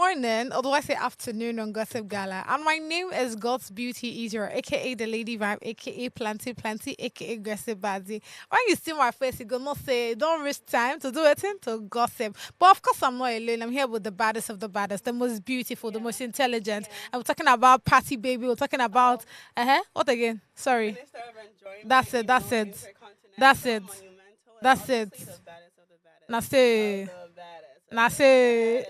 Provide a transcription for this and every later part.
morning, or do I say afternoon on Gossip Gala? And my name is God's Beauty Easier, aka the Lady Vibe, aka Planty, aka Gossip Bazzy. When you see my face, you gonna say, don't waste time to do it to gossip. But of course, I'm not alone. I'm here with the baddest of the baddest, the most beautiful, the most intelligent. And we're talking about Patty Baby. We're talking about, what again? Sorry. Minister of Enjoyment, That's it. That's it. That's it. That's it. That's it. That's it.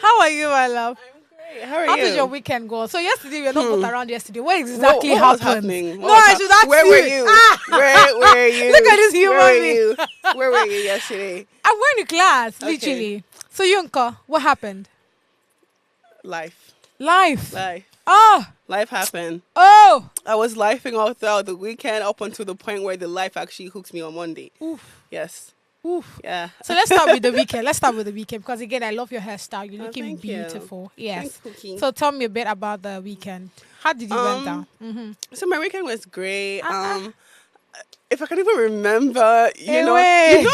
How are you, my love? I'm great. How are How you? did your weekend go? So yesterday we were not both around yesterday. What exactly what was happened? happening? No, I should ask Where you. were you? Where were you? Look at this human Where were being. you? Where were you yesterday? I'm going to class, Okay. literally. So Yunka, what happened? Life. Life. Life. Oh, Life happened. oh. I was lifing all throughout the weekend up until the point where the life actually hooked me on Monday. Oof. Yes. Oof. Yeah. So let's start with the weekend. Let's start with the weekend because again, I love your hairstyle. You're Oh, looking thank you. beautiful. Yes. Thanks, Cookie. So tell me a bit about the weekend. How did you went down? So my weekend was great. Uh-uh. If I can even remember, Hey, wait.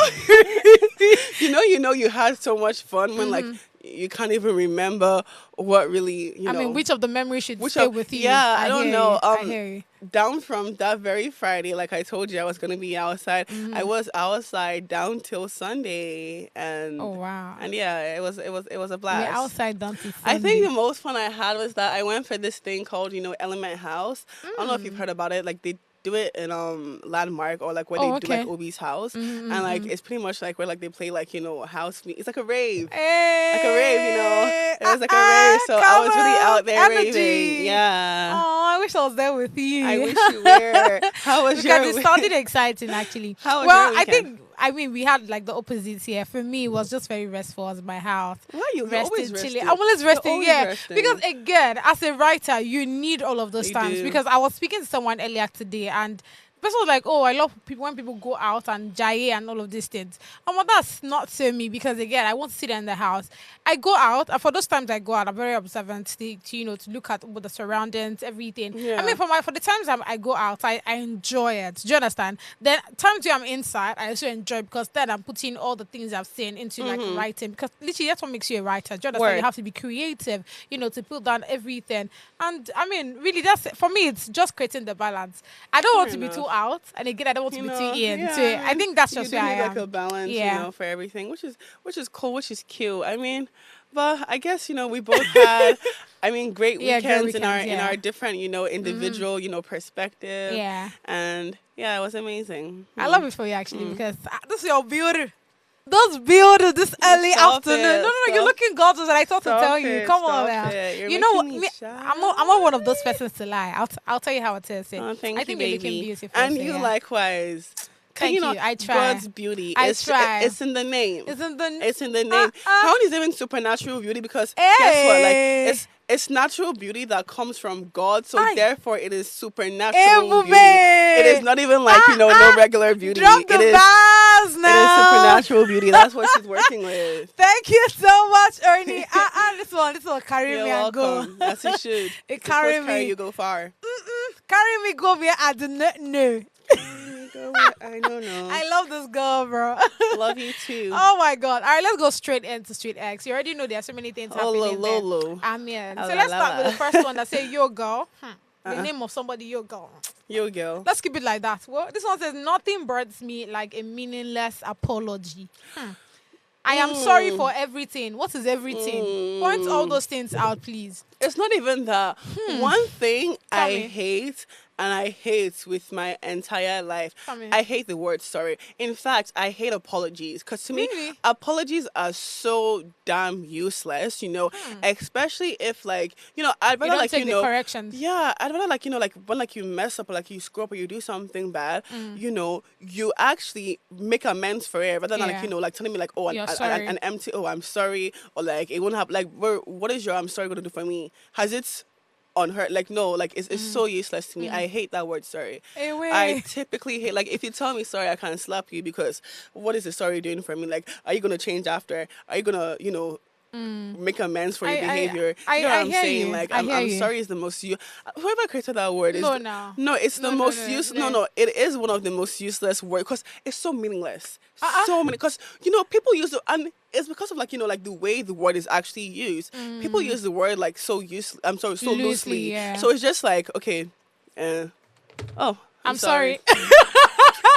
you had so much fun when like you can't even remember what really, I mean, which of the memories should which stay of- with you? yeah, I don't hear know. you. I hear you. down from that very Friday, like I told you, I was gonna be outside. I was outside down till Sunday, and Oh wow. and yeah, it was a We're blast. outside down to I think the Sunday. most fun I had was that I went for this thing called, Element House. I don't know if you've heard about it. Like they do it in Landmark, or like where Oh, they do like okay. Obi's house, and like it's pretty much like where like they play like house music. It's like a rave. Hey, Like a rave, it was like a rave. So I was really out there energy. raving. Yeah. Oh, I wish I was there with you. I wish you were. How was your Because it sounded exciting actually. How was Well, your I weekend? think we had like the opposites here. For me, it was just very restful as my house. Why are you always Resting, chilling. resting? I'm always resting, always yeah. resting. Because again, as a writer, you need all of those You times. do. Because I was speaking to someone earlier today, and the person was like, "Oh, I love people when people go out and jaye and all of these things." Well, that's not so me because again, I want to sit in the house. I go out, and for those times I go out, I'm very observant to look at all the surroundings, everything. Yeah. I mean, for the times I go out, I enjoy it. Do you understand? Then times where I'm inside, I also enjoy because then I'm putting all the things I've seen into like writing because literally that's what makes you a writer. Do you understand? Word. You have to be creative, to put down everything. And I mean, really, that's for me. It's just creating the balance. I don't want Fair to be enough. too out, and again, I don't want to be too in. yeah, So I think that's just you do where I need am. like a balance, Yeah. for everything, which is cool, which is cute. I mean, but I guess we both had, great Yeah, great weekends in our weekends, yeah. different individual perspective. Yeah. And yeah, it was amazing. I love it for you actually because this is your beauty. Those beauty this early Stop afternoon. it, No, you're stop- looking gorgeous, and I thought to Stop tell you. it, Come on stop now. it. You're You know what? making Me, me I'm not one of those persons to lie. I'll tell you how it is. Oh, thank I you, think you're baby. looking beautiful. And so, you yeah. likewise. Thank you. I try. God's beauty. I it's, try. It's in the name. Isn't the It's in the name. How is it even supernatural beauty? Because guess what? Hey. Like it's natural beauty that comes from God. So Aye. therefore, it is supernatural Hey, beauty. boo-bee. It is not even like no regular beauty. Drop the it is. bars It is now. supernatural beauty. That's what she's working with. Thank you so much, Ernie. This one carry You're me and go. welcome. As it should. It It's carry supposed to carry me. you go far. Carry me go where I do not know. I don't know. I love this girl, bro. love you too. Oh my god! All right, let's go straight into Street X. You already know there are so many things happening there. Lolo. Amen. Ah, So la, let's la, start la. with the first one that say "Yo girl." The Uh-uh. name of somebody, yo girl. Yo, girl. Let's keep it like that. Well, this one says nothing burns me like a meaningless apology. I am sorry for everything. What is everything? Point all those things out, please. It's not even that. One thing Tell I me. hate, and I hate with my entire life. Tell me. I hate the word sorry. In fact, I hate apologies. Because to me, Really? apologies are so damn useless, especially if, like, I'd You rather, don't like, take the corrections. yeah, I'd rather, like, like, when, like, you mess up or, like, you screw up or you do something bad, you actually make amends for it rather than, Yeah. like, telling me, like, oh, You're an sorry. empty, oh, I'm sorry, or, like, it won't have, like, what is your I'm sorry going to do for me? Has it on her? Like, no, like, it's so useless to me. I hate that word sorry. Hey, wait. I typically hate, like, if you tell me sorry, I can't slap you because what is the sorry doing for me? Like, are you going to change after? Are you going to, make amends for your I- behavior. I- You know what I I'm hear saying? you. Like, I hear I'm you. sorry is the most whoever created that word is no, it's the most useless. No, it is one of the most useless words because it's so meaningless. So many, because people use it, and it's because of like the way the word is actually used. People use the word like so useless. I'm sorry, so loosely. Yeah. So it's just like, okay, oh, I'm sorry.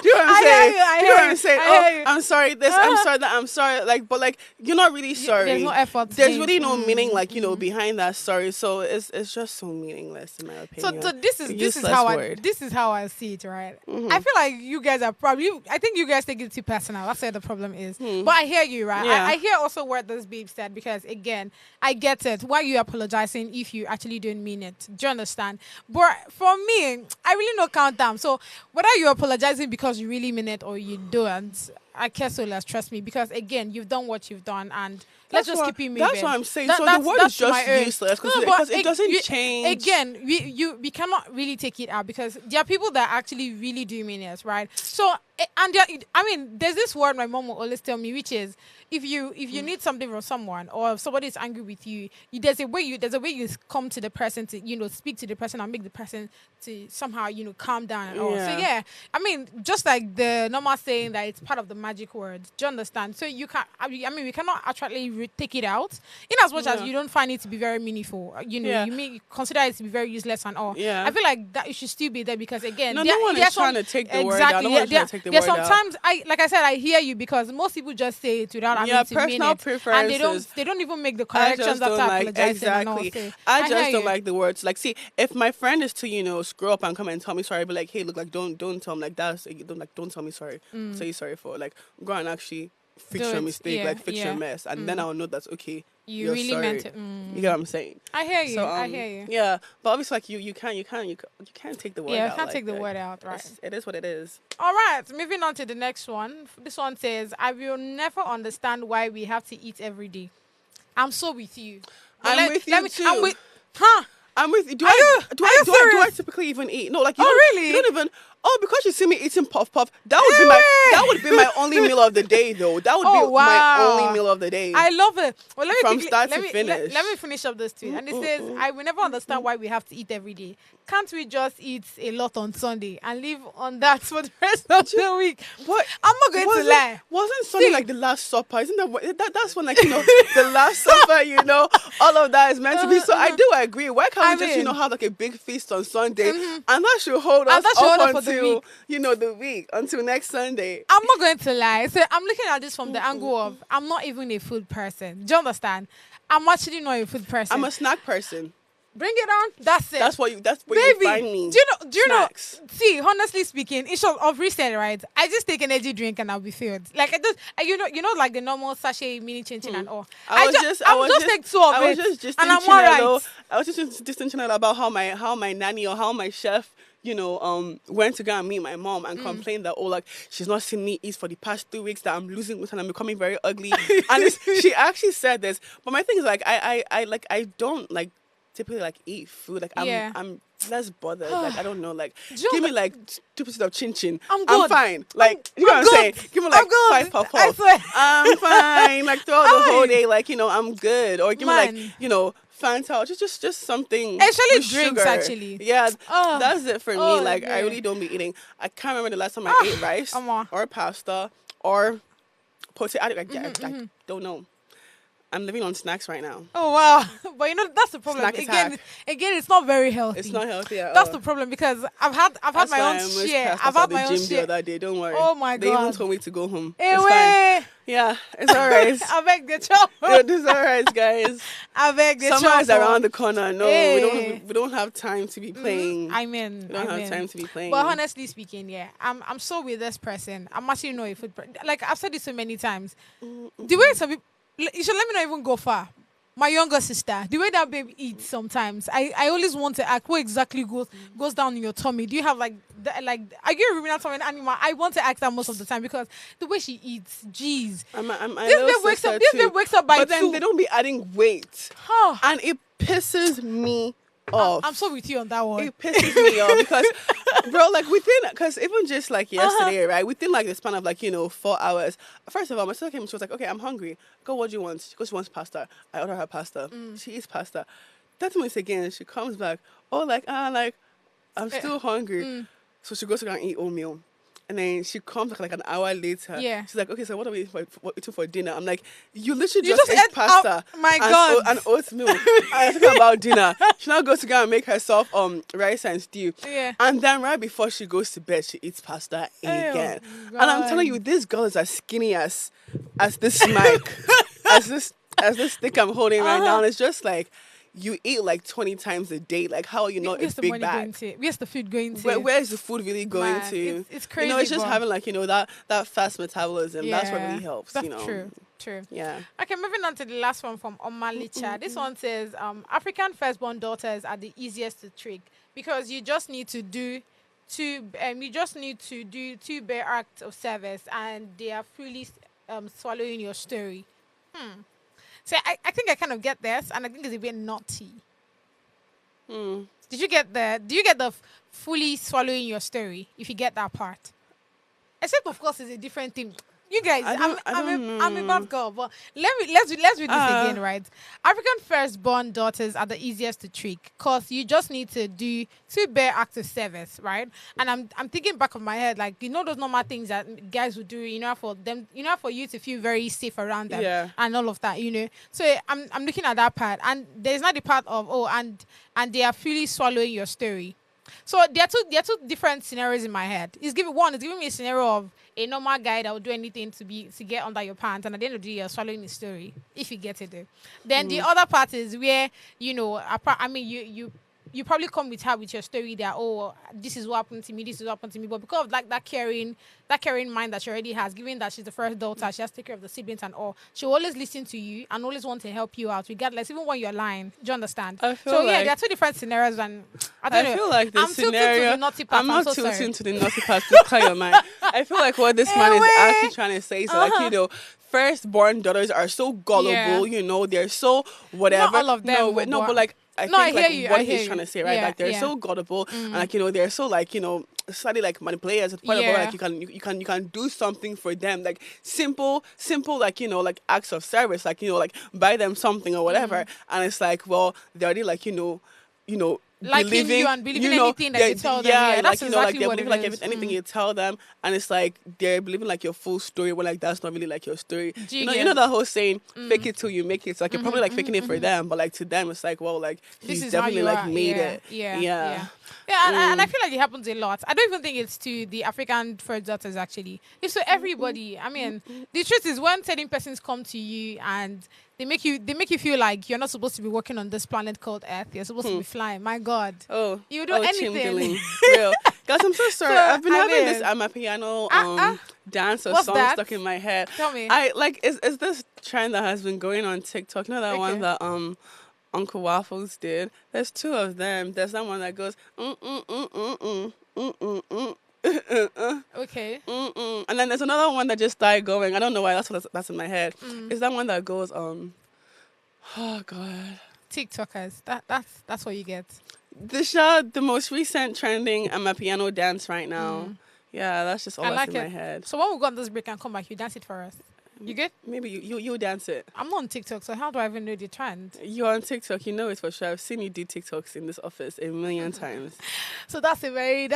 Do you know what I'm saying? I Do you know what I'm saying? hear you. I'm sorry this, I'm sorry that, I'm sorry, like, but like, you're not really sorry. There's no effort. There's really no meaning, like, behind that sorry. So it's just so meaningless in my opinion. So this is how I see it, right? I feel like you guys are probably. I think you guys take it too personal. That's where the problem is. But I hear you, right? Yeah. I hear also what this babe said, because again, I get it. Why you apologizing if you actually don't mean it? Do you understand? But for me, I really no count down. So whether you're apologizing because you really mean it or you don't, I care so less. Trust me, because again, you've done what you've done, and let's just keep it moving. That's what I'm saying. So the word is just useless because it doesn't change. Again, we cannot really take it out, because there are people that actually really do mean it, right? So there's this word my mom will always tell me, which is if you need something from someone, or if somebody is angry with you, there's a way you come to the person to speak to the person and make the person to somehow calm down and all. So yeah, just like the normal saying that it's part of the magic word. Do you understand? So you can we cannot actually take it out in as much as you don't find it to be very meaningful. You may consider it to be very useless and all. Yeah. I feel like that it should still be there, because again, no one is trying to take the word out. No one is trying to take the word out. Sometimes I hear you, because most people just say it without having to mean it, and they don't even make the corrections after apologizing. Exactly. And all. I just don't like the words. Like, see, if my friend is to screw up and come and tell me sorry, but like, hey, look, like don't tell me like that. Don't tell me sorry. Say sorry for like go and actually fix your mistake, like fix your mess, and then I'll know that's okay. You really sorry. meant it. You get what I'm saying? I hear you. So, I hear you. Yeah, but obviously, like you can't take the word out. Yeah, you can't like take the that. word out, right? It is what it is. All right, moving on to the next one. This one says, "I will never understand why we have to eat every day." I'm so with you. I'm with you too. I'm with, huh? I'm with you. Do Are you I typically even eat? No, like really? You don't even. Oh, because you see me eating puff puff, that would be my only meal of the day, though. That would be my only meal of the day. I love it. Well, From start to finish. Let me finish up this tweet. And it says, "I will never understand why we have to eat every day. Can't we just eat a lot on Sunday and live on that for the rest of the week?" What? I'm not going to lie. Wasn't Sunday like the Last Supper? Isn't that's when the Last Supper? All of that is meant to be. So I do agree. Why can't we just have like a big feast on Sunday, and that should hold us up until the week, until next Sunday. I'm not going to lie. So I'm looking at this from the angle of I'm not even a food person. Do you understand? I'm actually not a food person. I'm a snack person. Bring it on. That's it. That's what you find me. Do you Snacks. know? See, honestly speaking, in short of recent, right? I just take energy drink and I'll be filled. Like like the normal sachet mini chin chin and all. I just take two of it, and I'm alright. I was just intentional about how my nanny or how my chef went to go and meet my mom and complained that like she's not seen me eat for the past 2 weeks, that I'm losing weight and I'm becoming very ugly. And she actually said this, but my thing is like I don't like typically like eat food. Like I'm less bothered. Like I don't know. Like give me like 2 pieces of chin chin. I'm fine. Like you know what I'm saying? Give me like 5 puff puff. I'm fine. Like throughout the whole day, like I'm good. Or give me like Fanta, just something. Actually, drinks sugar. Actually, yeah, that's it for me. Like I really don't be eating. I can't remember the last time I ate rice or pasta or potato. I don't know. I'm living on snacks right now. Oh wow! But that's the problem. Snack attack. Again, it's not very healthy. It's not healthy at all. That's the problem, because I've had my own share. I've had my own share. The other day. Don't worry. Oh my god! They even told me to go home. It's fine. Yeah, it's alright. I beg the chop. It's alright, guys. I beg the chop. Summer is around the corner. No, we don't have time to be playing. We don't have time to be playing. But honestly speaking, I'm so with this person. I'm actually not a food person. Like I've said this so many times. The way some people, you should let me not even go far. My younger sister, the way that baby eats sometimes, I always want to ask what exactly goes down in your tummy. Do you have are you a ruminant or an animal? I want to ask that most of the time, because the way she eats, jeez. This babe wakes up by but 2. then they don't be adding weight. Huh. And it pisses me off. I'm so with you on that one. It pisses me off because, bro, like because even just like yesterday, right, within like the span of like 4 hours. First of all, my sister came. She was like, "Okay, I'm hungry. Go, what do you want?" She goes, "She wants pasta." I order her pasta. She eats pasta. 30 minutes again, she comes back. Oh, like I'm still hungry. So she goes to go and eat oatmeal. And then she comes back like an hour later. Yeah. She's like, "Okay, so what are we eating for dinner?" I'm like, "You literally You just ate ate pasta my God. and oatmeal." And I'm talking about dinner. She now goes to go and make herself rice and stew. Yeah. And then right before she goes to bed, she eats pasta again. Oh, And I'm telling you, this girl is as skinny as this mic, as this stick I'm holding right now. And it's just like, you eat like 20 times a day. Like, how are you not a Where's the big money bag? going to? Where's the food going to? Where is the food really going Man, to? it's crazy. It's just but having like, that fast metabolism. That's what really helps, That's true. Yeah. Okay, moving on to the last one from Omalicha. This one says, African firstborn daughters are the easiest to trick because you just need to do two bare acts of service and they are fully swallowing your story. So I think I kind of get this, and I think it's a bit naughty. Do you get the fully swallowing your story? If you get that part, except of course it's a different thing. You guys, I'm a bad girl, but let's read this again, right? African firstborn daughters are the easiest to trick because you just need to do two bare acts of service, right? And I'm thinking back of my head, like those normal things that guys would do, for them, for you to feel very safe around them, and all of that, So I'm looking at that part, and there's not the part of and they are fully swallowing your story. So there are two different scenarios in my head. It's giving me a scenario of a normal guy that would do anything to get under your pants, and at the end of the day, you're swallowing his story. If you get it, there. Then the other part is where you probably come with her with your story that, oh, this is what happened to me, but because of like that caring mind that she already has, given that she's the first daughter, she has to take care of the siblings and all, she'll always listen to you and always want to help you out, regardless, even when you're lying. Do you understand? I feel there are two different scenarios, and I feel like the I'm scenario, to the naughty part. I'm not so tilting sorry. to the naughty part to clear your mind. I feel like what this man is actually trying to say is firstborn daughters are so gullible, they're so whatever. Not all of them. But like, I think what he's trying to say, right? Yeah, like they're so gullible, and like they're so like slightly like manipulators. Whatever, like you can do something for them, like simple like like acts of service, like like buy them something or whatever, and it's like, well, they're already like believing you and believing anything that you tell them. Yeah, that's like exactly they're what it believing is. like anything you tell them, and it's like they're believing like your full story when like that's not really like your story. You know that whole saying, fake it till you make it. So, like you're probably like faking it for them, but like to them it's like, well, like he's definitely like made it. Yeah. And I feel like it happens a lot. I don't even think it's to the African first daughters actually. It's to everybody. I mean, the truth is when certain persons come to you and they make you feel like you're not supposed to be working on this planet called Earth. You're supposed to be flying. My God. Oh, you do anything. Real. Guys, I'm so sorry. I've been having this piano dance or song stuck in my head. Tell me. I like is this trend that has been going on TikTok. You know that one that Uncle Waffles did? There's two of them. There's that one that goes Okay. And then there's another one that just started going. I don't know why that's in my head. Is that one that goes oh God. TikTokers. That's what you get. The most recent trending piano dance right now. Yeah, that's just all that's in my head. So when we go on this break and come back, you dance it for us. You good? Maybe you dance it. I'm not on TikTok, so how do I even know the trend? You're on TikTok, you know it for sure. I've seen you do TikToks in this office a million times. So that's a very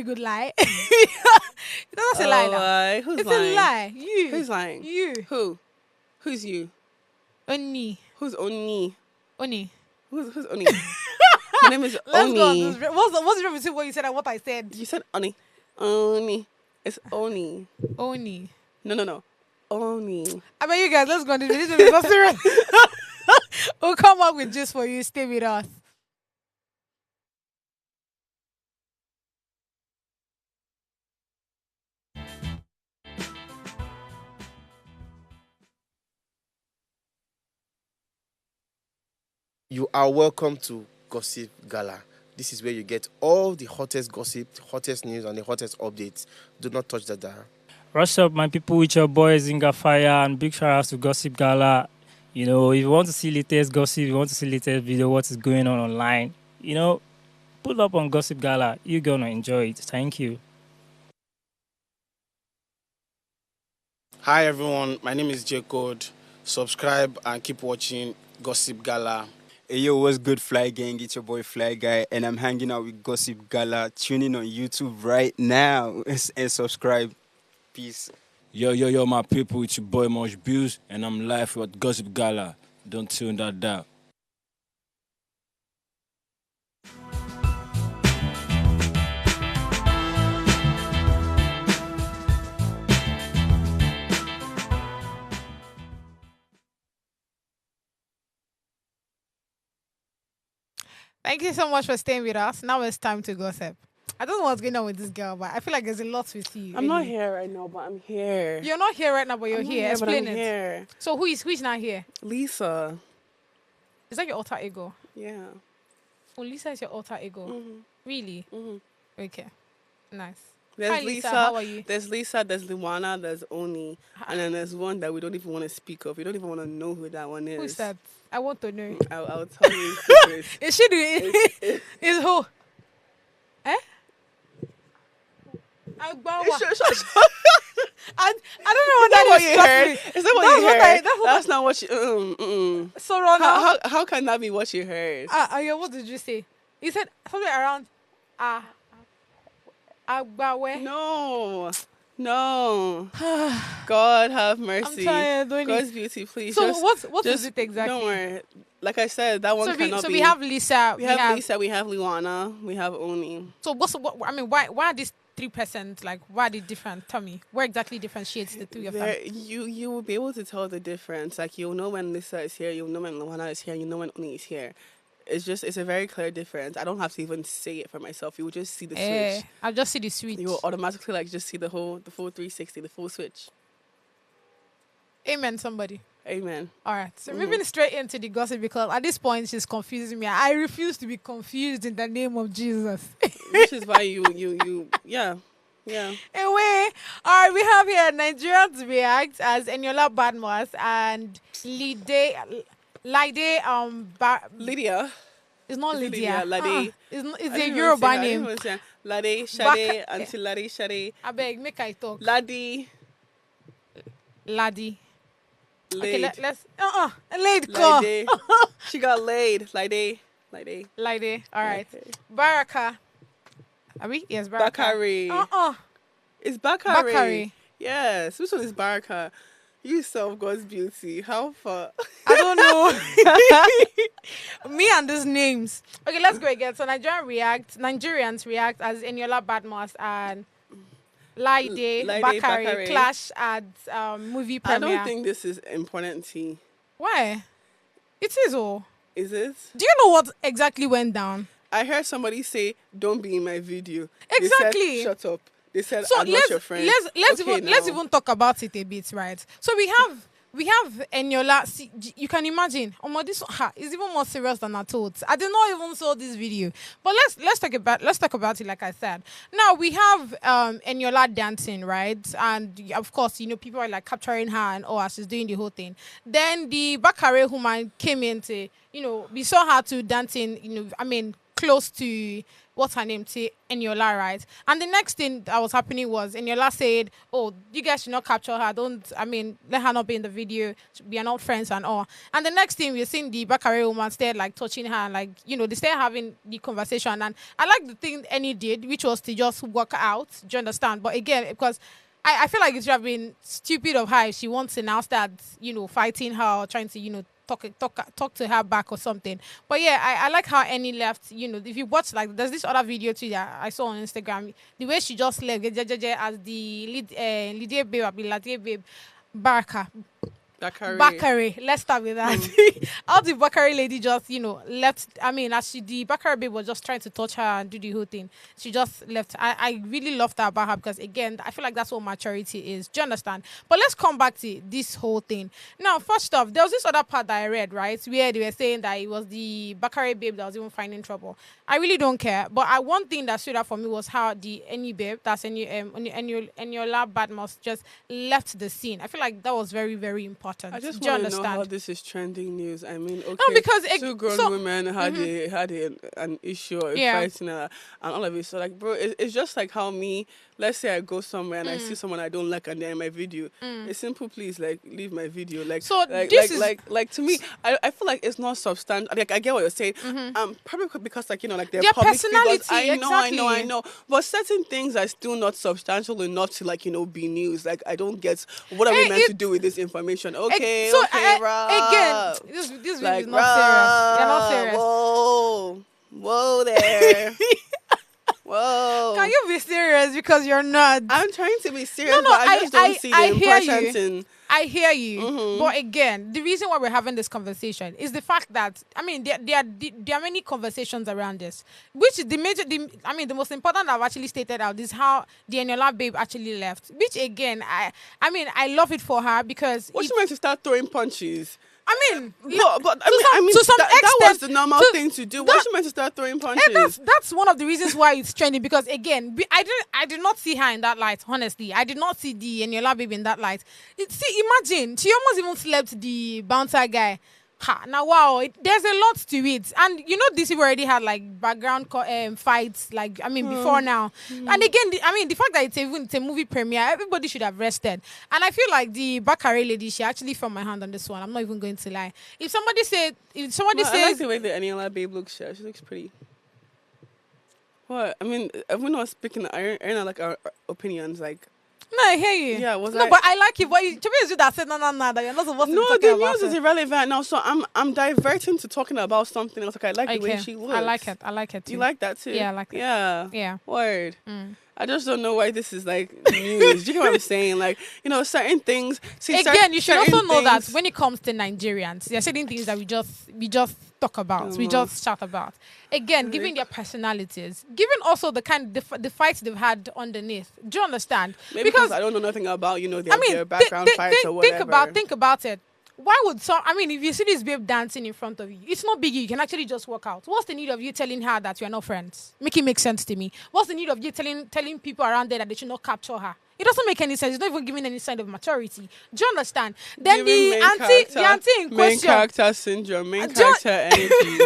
good lie. That's a lie. Lie. Who's it's lying? A lie. You. Who's lying? You. Who? Who's you? Oni. Who's Oni? Oni. Who's Oni? My name is Oni. What's the difference between what you said and what I said? You said Oni. Oni. It's Oni. Oni. No. Oni. I mean, you guys, let's go on this. This is not serious. We'll come up with just for you. Stay with us. You are welcome to Gossip Gala. This is where you get all the hottest gossip, the hottest news, and the hottest updates. Do not touch that dial. What's up, my people, with your boy Zinga Fire, and big shout out to Gossip Gala. If you want to see latest gossip, you want to see latest video, what is going on online, pull up on Gossip Gala. You're gonna enjoy it. Thank you. Hi everyone, my name is Jacob. Subscribe and keep watching Gossip Gala. Hey yo, what's good, Fly Gang? It's your boy Fly Guy, and I'm hanging out with Gossip Gala. Tune in on YouTube right now and subscribe. Peace. Yo, my people, it's your boy Mosh Bills, and I'm live with Gossip Gala. Don't tune that out. Thank you so much for staying with us. Now it's time to gossip. I don't know what's going on with this girl, but I feel like there's a lot with you. I'm not here right now, but I'm here. You're not here right now, but you're I'm not here. but Explain I'm it. here. So who's not here? Lisa. Is that your alter ego? Yeah. Oh, Lisa is your alter ego. Really? Okay. Nice. There's Hi, Lisa. How are you? There's Lisa, there's Luana, there's Oni, and then there's one that we don't even want to speak of. We don't even want to know who that one is. Who's that? I want to know. I'll tell you. Secrets. Is she doing? Is who? Eh? Agbawa. I don't know what Is that what is. you Trust heard? me. Is that what That's you what heard? that's what That's not what you. So Rona. How can that be what you heard? Yeah, what did you say? You said something around Agbawe. No. God have mercy. I'm tired, don't God's it? beauty, please. So just, what is just it exactly? Don't worry. Like I said, that one cannot So be. we have Lisa. We have Lisa. We have Luana. We have Oni. So I mean, why are these 3%? Like, why are they different? Tell me, where exactly differentiates the three of them? You will be able to tell the difference. Like, you'll know when Lisa is here. You'll know when Luana is here. You know when Oni is here. It's a very clear difference. I don't have to even say it for myself. You will just see the switch. I'll just see the switch. You will automatically just see the full 360, the full switch. Amen, somebody. Amen. All right. So moving straight into the gossip, because at this point she's confusing me. I refuse to be confused in the name of Jesus. Which is why yeah. Anyway, all right, we have here Nigerians react as Eniola Badmus and Laide Lydia. It's not Is it Lydia. Laide. It's a Yoruba name. Laide, Shade, Auntie Laide, Shade. I beg, make I talk. Laddie. Laddie. Okay, Laid. let's laid call. Laide. She got laid. Laide. Laide. All right. Baraka. Are we? Yes, Baraka. Bakare. It's Bakare. Bakare. Yes. Which one is Baraka? You serve God's beauty. How far? I don't know. Me and these names. Okay, let's go again. So Nigerians react as Eniola Badmus and Laide Bakare clash at movie I premiere. don't think this is important tea. Why? It is all. Is it? Do you know what exactly went down? I heard somebody say, "Don't be in my video." Exactly. They said, shut up. They said, So "I'm not your friend." let's Okay, let's now. even talk about it a bit, right? So we have Eniola. See, you can imagine. This is even more serious than I thought. I did not even saw this video, but let's talk about it. Like I said, now we have Eniola dancing, right? And of course, people are like capturing her and all as she's doing the whole thing. Then the Bakare woman came in to, we saw her to dancing. Close to what's her name, to Eniola, right? And the next thing that was happening was Eniola said, "Oh, you guys should not capture her. Let her not be in the video. We are not friends and all." And the next thing we're seeing the Bakare woman started like touching her, and they started having the conversation. And I like the thing Eni did, which was to just walk out. Do you understand? But again, because I feel like it should have been stupid of her if she wants to now start, fighting her or trying to, talk to her back or something. But yeah, I like how Annie left. If you watch, there's this other video too that I saw on Instagram. The way she just left as the lead babe, Baraka. Bakare. Let's start with that. How the Bakare lady just, left. As the Bakare babe was just trying to touch her and do the whole thing, she just left. I really loved that about her because, again, I feel like that's what maturity is. Do you understand? But let's come back to this whole thing. Now, first off, there was this other part that I read, right, where they were saying that it was the Bakare babe that was even finding trouble. I really don't care. But one thing that stood out for me was how the Eni babe, that's Eniola Badmus, just left the scene. I feel like that was very, very important. important. I just Do you want to know how understand? this is trending news. I mean, okay, No, because two grown women had an issue or a Yeah. fight, and all of it. So like, bro, it's just like how me. Let's say I go somewhere and I see someone I don't like, and they're in my video. It's simple, please, like leave my video. Like, So like, this like to me, I feel like it's not substantial. Like I get what you're saying. Probably because like like they're Their public figures. personality, I know. exactly. But certain things are still not substantial enough to like be news. Like I don't get what are we meant to do with this information? Okay, so okay, again, this video like is not serious. You're not serious. Whoa there. Whoa. Can you be serious? Because you're not. I'm trying to be serious, No, but I just don't see the hear importance you. in. I hear you, but again, the reason why we're having this conversation is the fact that there are many conversations around this, which is the most important I've actually stated out is how the Eniola babe actually left. Which again, I love it for her because What's she meant to start throwing punches? but I mean, to some extent, that was the normal to- thing to do. What's she meant to start throwing punches? that's one of the reasons why it's trending because again, I did not see her in that light. Honestly, I did not see the Eniola baby in that light. Imagine she almost even slept the bouncer guy. Now wow, there's a lot to it, and this we already had like background fights, like before now, and again, the fact that it's a movie premiere, everybody should have rested, and I feel like the Bakare lady, she actually fell my hand on this one. I'm not even going to lie. If somebody I says like the way the Eniola babe looks. She looks pretty. What? I mean, we're not speaking. I like our opinions, like. no, I hear you. Yeah, but I like it. But to me, it's you that said no, that you're not supposed to be No, talking the about news is it. irrelevant now. So I'm diverting to talking about something else. Like I like the way she looks. I like it. Too. You like that too? Yeah, I like it. Yeah. Yeah. Word. I just don't know why this is like news. Do you get what I'm saying? Like, certain things. See, Again, you should also certain know that things- when it comes to Nigerians, there are certain things that we just talk about, we just chat about. Again, given their personalities, given also the the fights they've had underneath. Do you understand? Maybe because I don't know nothing about their background fights or whatever. Think about it. Why would if you see this babe dancing in front of you, it's not biggie. You can actually just walk out. What's the need of you telling her that you're not friends? Make it make sense to me. What's the need of you telling people around there that they should not capture her? It doesn't make any sense. It's not even giving any sign of maturity. Do you understand? Then Giving the auntie in main question. character syndrome, main character energy.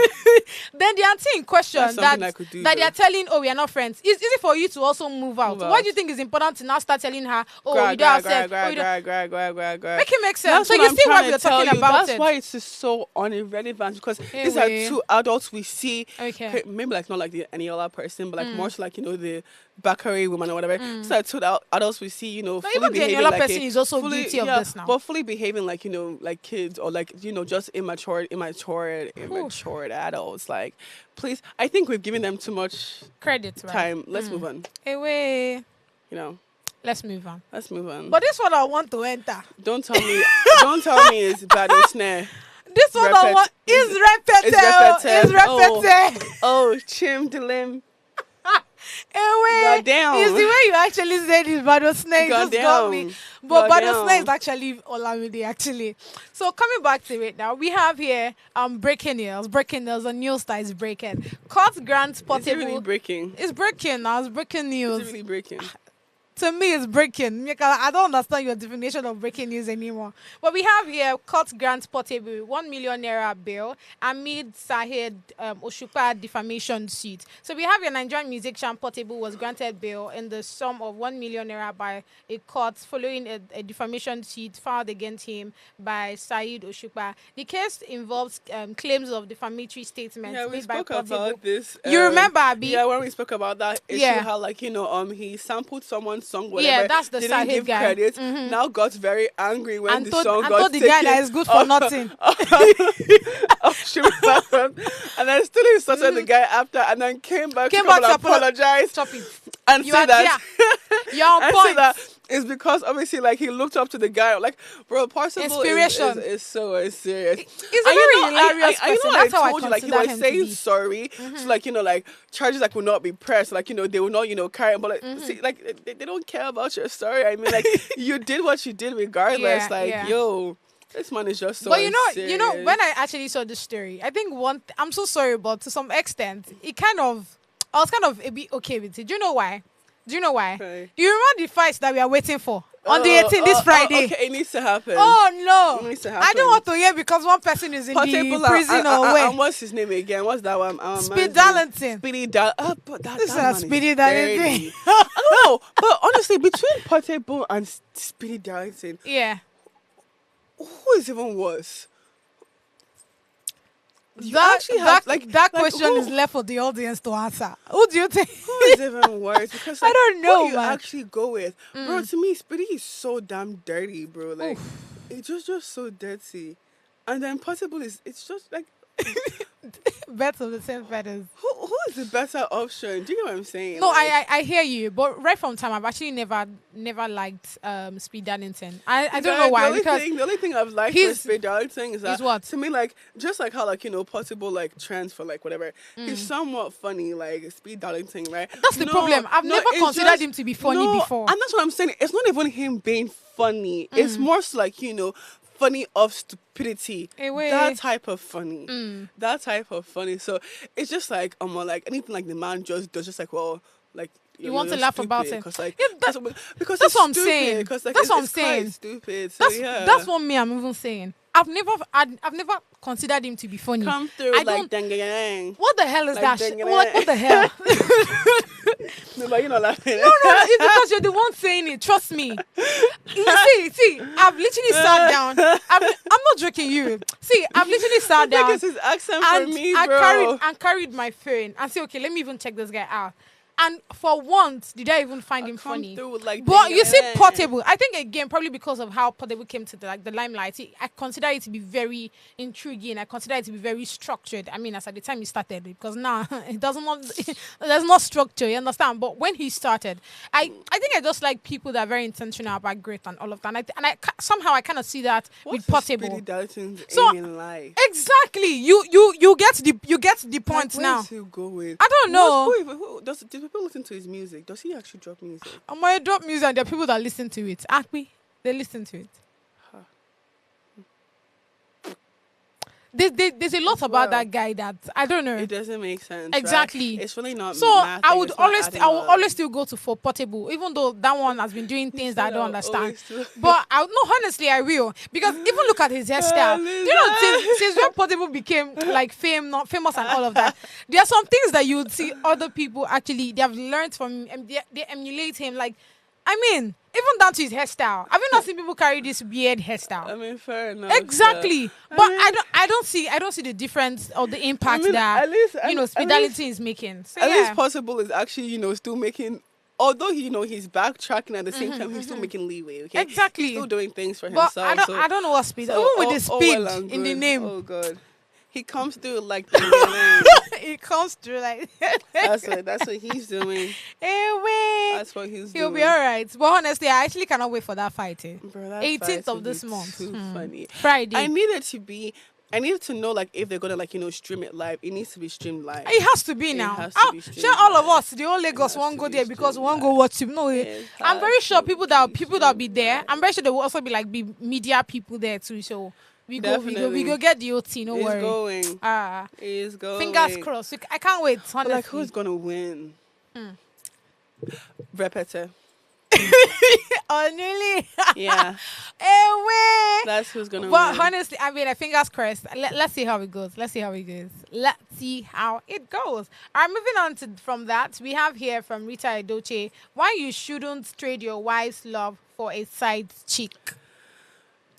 Then the auntie in question That's something I could do, that they though. are telling, oh, we are not friends. It's easy for you to also move out. Move Why out. do you think it's important to now start telling her, oh, Gra, we don't have gra, sex? gra, Oh, we don't- gra, gra, gra, gra. Make it make sense. That's So what you I'm see why trying we to are tell talking you. about That's it. why it's just so irrelevant because these are Anyway. two adults we see. Okay. Maybe like not like the Eniola person, but like more so like the Bakare woman or whatever. These are two adults we see. Fully even the behaving Eniola like person is also guilty of this now. but fully behaving like like kids or like just immature adults. Like, please, I think we've given them too much Credit, right? time. Let's move on. Anyway, Let's let's move on. move on. But this one I want to enter. Don't tell me it's bad or snare. This one I want is repeated. It's repeated. Repeated. Oh, chim dilim. Anyway, Goddamn. it's the way you actually said this, Badmus Snake just got me. But Badmus Goddamn. Snake is actually Olamide, actually. So coming back to it now, we have here breaking news. Breaking news. The news that is breaking. Court grants Is it portable. really breaking? It's breaking now. It's breaking news. Is it really breaking? To me, it's breaking. Because I don't understand your definition of breaking news anymore. But we have here court grants portable 1 million naira bail amid Sahid Oshupa defamation suit. So we have your Nigerian musician Portable was granted bail in the sum of 1 million naira by a court following a defamation suit filed against him by Said Oshupa. The case involves claims of defamatory statements Yeah, we made by spoke Portable. about this. You remember, Abi? Yeah, when we spoke about that issue, Yeah. how he sampled someone's song, whatever. Yeah, that's the didn't Sahid give guy. credit. Now got very angry when the song and got told the taken. guy that is good for nothing. And then still insulted the guy after, and then came back to apologize Stop it. and You say are that. You're on And point. say that it's because obviously he looked up to the guy bro. Possible Inspiration. is so serious. He's a very hilarious person. That's how I told you he consider was him to saying be. sorry. So charges will not be pressed. They will not carry. But see, they don't care about your story. I mean you did what you did regardless. Yo. This man is just so But you know, serious. when I actually saw this story, I think I'm so sorry, but to some extent, I was kind of a bit okay with it. Do you know why? Okay. You remember the fights that we are waiting for? On the 18th, this Friday. Okay, it needs to happen. Oh no! It needs to I happen. don't want to hear because one person is in Portable the prison or where. and what's his name again? What's that one? Speed Darlington. Speedy Darlington. But This that is man Speedy is Darlington. dirty. I don't know, but honestly, between Portable and Speedy Darlington, Yeah. who is even worse? You That, actually have, that question who- is left for the audience to answer. Who do you think? Who is even worse? Because I don't know, who do you man. actually go with, bro? To me, Speedy is so damn dirty, bro. Like, it's just so dirty. And then Portable is, it's just like, Birds of the same feathers. who is the better option? Do you know what I'm saying? No, Like, I hear you, but right from time I've actually never liked Speed Darlington. I don't know why, because the only thing I've liked he's- with Speed Darlington is that he's what? to me, like, just like how, like, you know, Portable, like, trends for, like, whatever, he's somewhat funny, like Speed Darlington, right? that's the problem. I've never it's considered just- him to be funny no, before. and that's what I'm saying. It's not even him being funny. It's more so like, you know, funny of stupidity. Eh, wait. That type of funny. That type of funny. So it's just like like anything like the man just does, just like, well, like, You want to laugh about it. because, like, Yeah, because that's it's what I'm stupid, saying. Because, like, That's what I'm it's quite saying. stupid. So yeah, That's what me I'm even saying. I've never considered him to be funny. come through I like don't- dang dang. What the hell is Like that? ding, Like, what the hell? No, but you're not laughing. No, it's because you're the one saying it. Trust me. You see, I've literally sat down. I'm not joking you. See, I've literally sat down Because his accent for and me, I bro. carried my phone and say, okay, let me even check this guy out. And for once, did I even find him come funny? through with, like, But ding, you see, ding. Portable. I think again, probably because of how Portable came to the limelight. I consider it to be very intriguing. I consider it to be very structured. I mean, as at the time he started, because now it doesn't not. There's no structure. You understand? But when he started, I think I just like people that are very intentional about growth and all of that. And somehow I kind of see that What's with Portable. Speedy Dalton's So- aim in life? Exactly. You get the point Like, now. where's he going? I don't know. Do people listen to his music? Does he actually drop music? I might drop music and there are people that listen to it. Akpi, they listen to it. There's a lot about Well, that guy that I don't know. It doesn't make sense. Exactly. Right? It's really not. So math I thing, would it's not always adding I would up. always still go to for Portable, even though that one has been doing things that I don't understand. Always still- But I no, honestly, I will, because even look at his hairstyle. Do you know, since when Portable became like not famous and all of that, there are some things that you would see other people actually they have learned from him and they emulate him. Like, I mean, even down to his hairstyle. Have you not seen people carry this weird hairstyle? I mean, fair enough. Exactly, but mean- I don't see the difference or the impact mean, that at least- you know at Speedality is making. So At yeah. least Possible is actually, you know, still making. Although he's backtracking at the same time, he's still making leeway. Okay, Exactly. he's still doing things for But himself. I don't know what speed. so Even with the all speed well and in the good. name, Oh god, he comes through like the it comes through like. that's what he's doing. Anyway, That's what he's he'll doing. be all right. But honestly, I actually cannot wait for that fight. Bro, that 18th fight of will this be month. Too funny. Friday. I needed to know, like, if they're gonna, like, you know, stream it live. It needs to be streamed live. It has to be now. has to be Sure, streamed all of live. us, the whole Lagos, has won't to go be there because we streamed won't go live. watch him. No, It I'm very has sure to people that be will be there. streamed I'm very sure there will also be like media people there too. So we go Definitely. get the OT. No It's worry. going. Ah, It's going. fingers crossed. I can't wait. Honestly. But, like, who's gonna win? Repete. Oh, nearly. Yeah, Anyway. that's who's gonna But win. honestly, I mean, fingers crossed. Let's see how it goes. Let's see how it goes. All right, moving on from that, we have here from Rita Edoche, why you shouldn't trade your wife's love for a side chick.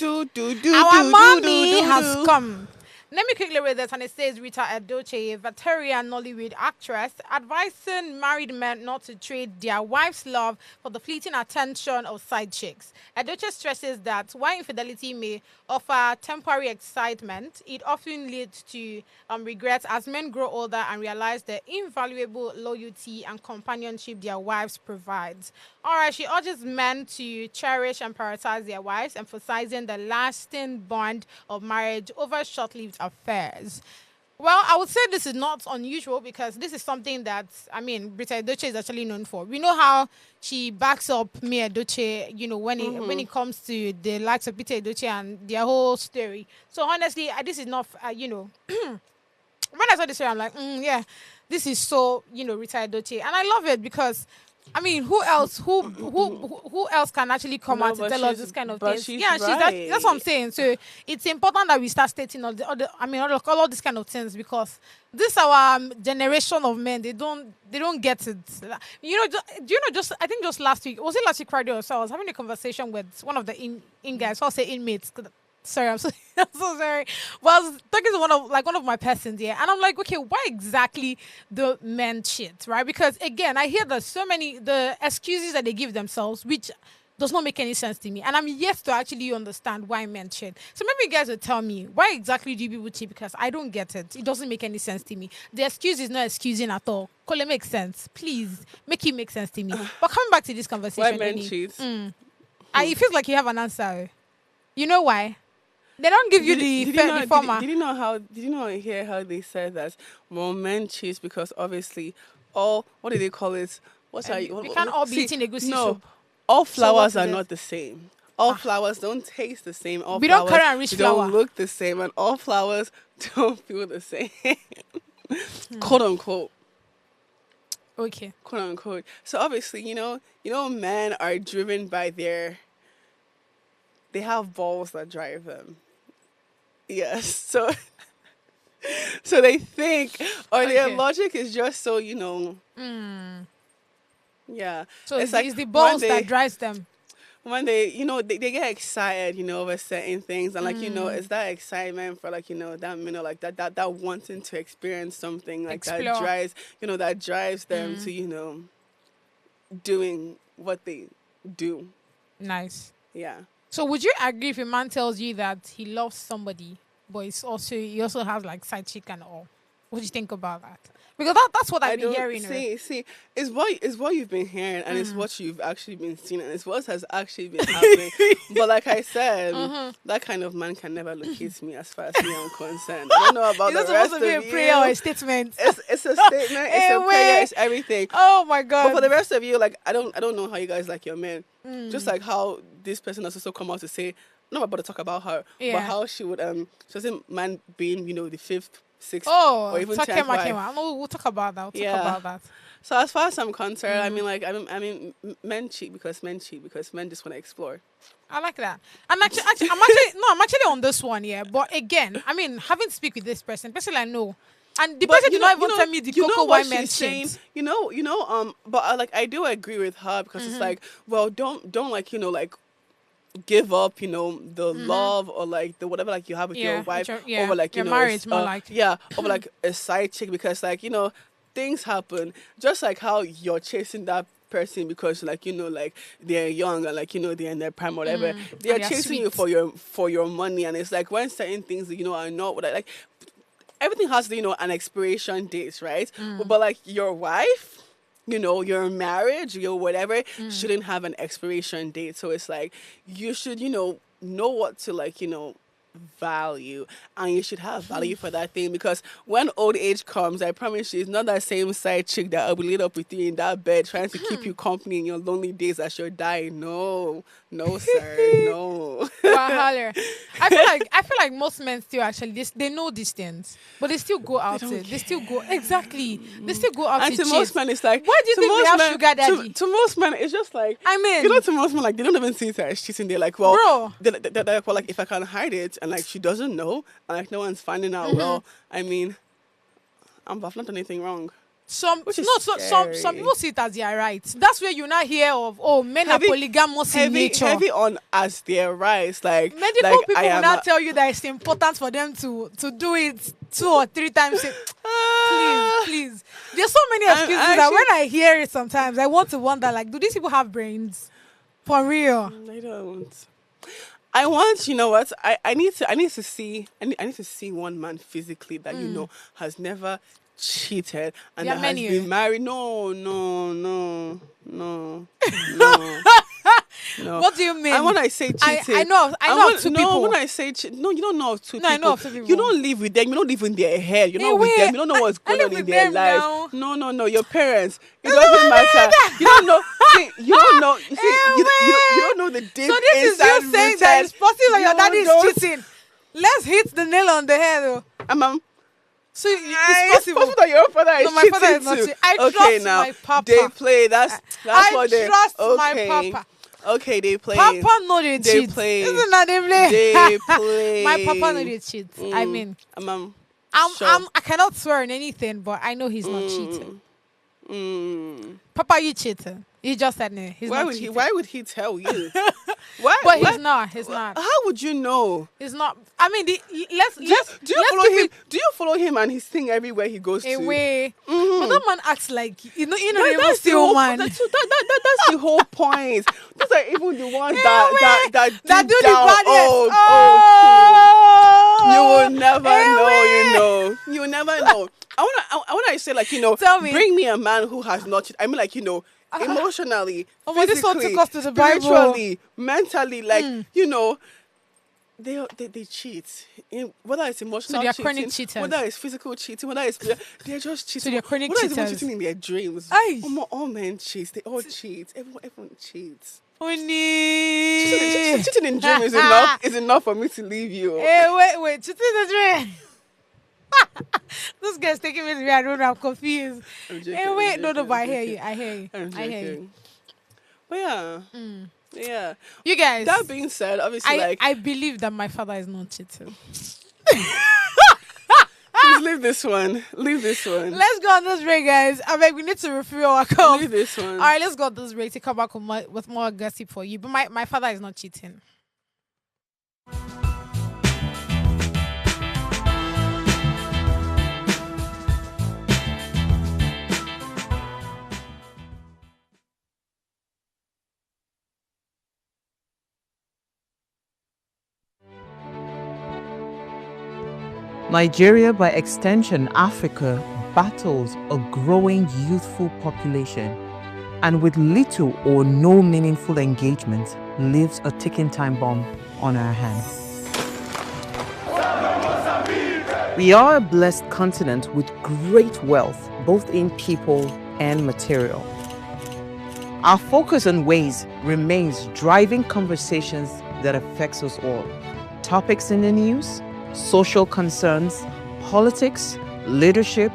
Our mommy has come. Let me quickly read this, and it says Rita Edoche, a veteran Nollywood actress, advising married men not to trade their wife's love for the fleeting attention of side chicks. Edoche stresses that while infidelity may offer temporary excitement, it often leads to regret as men grow older and realize the invaluable loyalty and companionship their wives provide. All right, she urges men to cherish and prioritize their wives, emphasizing the lasting bond of marriage over short-lived affairs. Well, I would say this is not unusual because this is something that, I mean, Brita Edoche is actually known for. We know how she backs up me Edoche, you know, when it comes to the likes of Peter Edoche and their whole story. So honestly, this is not, you know, when I saw this story, I'm like, yeah, this is so, you know, Rita Edoche. And I love it because I mean, who else can actually come No, out to but tell us she's- this kind of but things? she's Yeah, that's what I'm right. saying. So it's important that we start stating all these kind of things, because this our generation of men, they don't get it. Do you know, just I think just last week, was it last week Friday or so, I was having a conversation with one of the in guys, so I'll say inmates. Sorry, I'm so I'm so sorry. Well, I was talking to one of my persons here, and I'm like, okay, why exactly the men cheat, right? Because again, I hear that so many the excuses that they give themselves, which does not make any sense to me, and I'm yet to actually understand why men cheat. So maybe you guys will tell me, why exactly do people cheat? Because I don't get it. It doesn't make any sense to me. The excuse is not excusing at all. Call it make sense, please. Make it make sense to me. But coming back to this conversation, Why men Eni, cheat? it feels like you have an answer. You know why? They don't give you the former. Did you know how? Did you know hear how they said that? Well, men cheat because obviously, all what do they call it? What's We can't all be eating a goosey no, soup. all So what flowers is are it? not the same. All flowers don't taste the same. All We don't flowers carry and reach don't flower. look the same, and all flowers don't feel the same. Quote unquote. Okay. Quote unquote. So obviously, men are driven by they have balls that drive them. Yes. So so they think, or their Okay. logic is just so, yeah. So it's, like it's the when balls they- that drives them. when they get excited, over certain things, and it's that excitement for that wanting to experience something like Explore. that drives them to doing what they do. Nice. Yeah. So would you agree if a man tells you that he loves somebody, but he also has like side chick and all? What do you think about that? Because that's what I've been hearing. See, it's what you've been hearing, and it's what you've actually been seeing, and it's what has actually been happening. But like I said, that kind of man can never locate me as far as me I'm concerned. I don't know about Is the this rest supposed to be a of prayer or you. a statement? It's a statement, it's a prayer, it's everything. Oh my god. But for the rest of you, I don't know how you guys like your men. Just like how this person has also come out to say, I'm not about to talk about her, Yeah. but how she would so doesn't man being, the fifth, sixth, Oh, or even talk 10th wife. Kema. No, we'll talk about that. We'll Yeah. talk about that. So as far as I'm concerned, men cheat because men just want to explore. I like that. I'm actually on this one, yeah. But again, having to speak with this person I know. And the person did not even tell me the cocoa why men saying, cheat. but I do agree with her because it's like, well, don't give up, the love or the whatever you have with your wife over your marriage, more like. over a side chick because things happen just like how you're chasing that person because they're young and they're in their prime or whatever. They're And they're chasing you sweet. for your money, and it's like when certain things are not what everything has an expiration date, right? But your wife, your marriage, your whatever shouldn't have an expiration date. So it's like you should, know what to value, and you should have value for that thing because when old age comes, I promise you, it's not that same side chick that will be laid up with you in that bed trying to keep you company in your lonely days as you're dying. No, sir, no. Wahala. I feel like most men still actually they know these things, but they still go out. They still go exactly. They still go out And to to most chase. men, it's like Why do you to think we most have men- sugar daddy? To most men, it's just like to most men, they don't even see it as cheating. They're like, well, Bro. they're like, well, if I can hide it and she doesn't know and no one's finding out, well, I've not done anything wrong. Some Which is some scary. people see it as their right. That's where you not hear of men are polygamous in nature. Heavy on as their rights, Medical people I will am not tell you that it's important for them to do it 2 or 3 times. Please. There's so many excuses that when I hear it sometimes, I want to wonder, do these people have brains? For real. I don't. I want, you know what? I need to see one man physically that has never cheated and There are that many, has been married. No. No. What do you mean? And when I say cheating, I know of 2 people. When I say no, you don't know of 2 No, people. I know of 2 people. You don't live with them. You don't live in their head. You're not with wait, them. You don't know what's I going live on in with their them lives. now. No. Your parents. It doesn't matter. You don't know. See, you don't know. You see, you don't know the deep So this is inside you saying that it's possible that your daddy don't- is cheating. Let's hit the nail on the head, though. So It's it's possible possible. that your father is No, my cheating father is not too. cheating. I Okay, trust now my papa. they play. That's I what they. trust my Okay, papa. okay, they play. Papa know they They cheat. play. Isn't that they play? They play. My papa know they cheat. I mean, Sure. I cannot swear on anything, but I know he's not cheating. Mm. Papa, you cheating. He just said no. He's Why not would cheating. he? Why would he tell you? Why? But why- he's not. He's not. How would you know? He's not. I mean, let's Do you follow give him? Do you follow him and his thing everywhere he goes a to? way. Mhm. But that man acts like you know That- the that's the still whole. man. That's the whole point. Those are even the ones that That deep do the down. baddest. Oh, you will never know. You know. You will never know. I wanna say like Tell me. bring me a man who has not. I mean like emotionally, Oh, but this one physically, took us to the Bible. spiritually, mentally, like they cheat. Whether it's emotional So they are cheating, chronic cheaters. whether it's physical cheating, whether it's they're just cheating. So they're chronic whether it's even cheaters. cheating in their dreams. Aye. All men cheat. They all cheat. Everyone cheats. Honey. Cheating in dream is enough. Is enough for me to leave you. Hey, wait. Cheating the dream. This guy's taking me to me. I don't know. I'm confused. I'm joking, Hey, wait. I'm No, joking, but I I'm hear you. joking. I hear you. I'm I hear you. joking. But yeah. Yeah. You guys. That being said, obviously, I believe that my father is not cheating. please leave this one. Leave this one. Let's go on this break, guys. I beg, we need to refill our cup. Leave this one. All right, let's go on this break to come back with more gossip for you. But my father is not cheating. Nigeria, by extension Africa, battles a growing youthful population, and with little or no meaningful engagement, leaves a ticking time bomb on our hands. We are a blessed continent with great wealth, both in people and material. Our focus on ways remains driving conversations that affects us all. Topics in the news, social concerns, politics, leadership,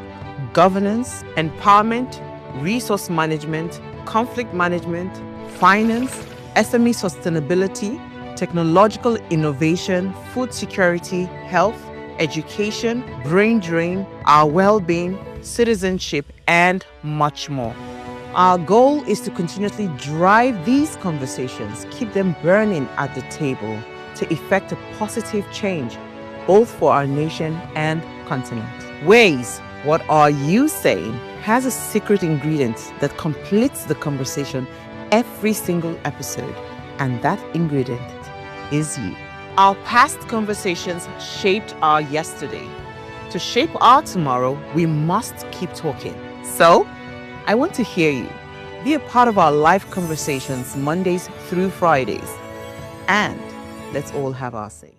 governance, empowerment, resource management, conflict management, finance, SME sustainability, technological innovation, food security, health, education, brain drain, our well-being, citizenship, and much more. Our goal is to continuously drive these conversations, keep them burning at the table to effect a positive change, both for our nation and continent. Ways, what are you saying, has a secret ingredient that completes the conversation every single episode, and that ingredient is you. Our past conversations shaped our yesterday. To shape our tomorrow, we must keep talking. So, I want to hear you. Be a part of our live conversations Mondays through Fridays. And let's all have our say.